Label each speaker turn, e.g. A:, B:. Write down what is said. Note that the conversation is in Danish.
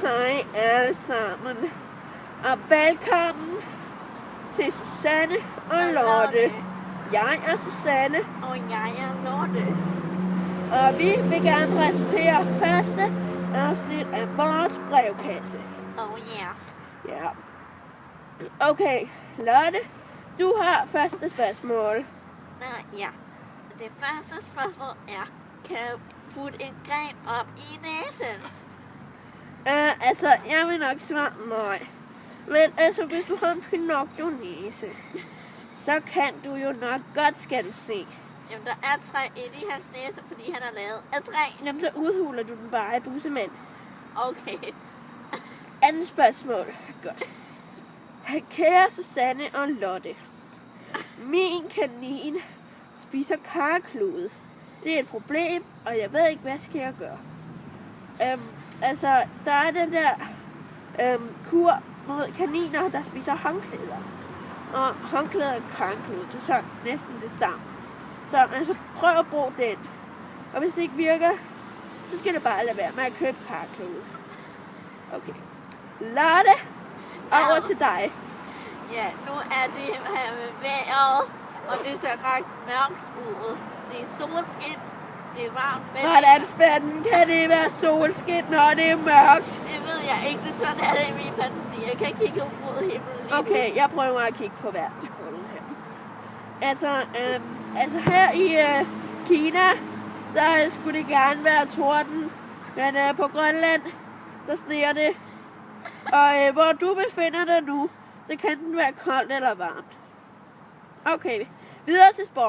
A: Hej alle sammen, og velkommen til Susanne og Lotte. Jeg er Susanne,
B: Og jeg er Lotte.
A: og vi vil gerne præsentere første afsnit af vores brevkasse.
B: Oh yeah.
A: Ja. Okay, Lotte, du har første spørgsmål.
B: Ja. Det første spørgsmål er, kan jeg putte en gren op i næsen?
A: Altså, jeg vil nok svare nej. Men altså, hvis du har en Pinocchio-næse, så kan du jo nok godt, skal du se.
B: Jamen, der er træ inde i hans næse, fordi han er lavet af træ.
A: Jamen, så udhuler du den bare af busemand.
B: Okay.
A: Andet spørgsmål. Godt. Kære Susanne og Lotte. Min kanin spiser karklud. Det er et problem, og jeg ved ikke, hvad skal jeg gøre. Altså, der er den der kur mod kaniner, der spiser håndklæder. Og håndklæder og karklud, det er så næsten det samme. Så altså, prøv at bruge den. Og hvis det ikke virker, så skal du bare lade være med at købe karklud. Okay. Lotte, over til dig.
B: Ja, nu er det her med vejret, og det ser ret mørkt ud. Det er solskin, det er varmt.
A: Hvordan fanden kan det være solskin, når det er mørkt?
B: Det ved jeg ikke, det er sådan er det i min fantasi. Jeg kan kigge op mod himlen lige nu.
A: Okay, jeg prøver at kigge på verdenskuglen her. Altså her i Kina, der skulle det gerne være torden. Men på Grønland, der sneer det. Og hvor du befinder dig nu, så kan den være koldt eller varmt. Okay, videre til sport.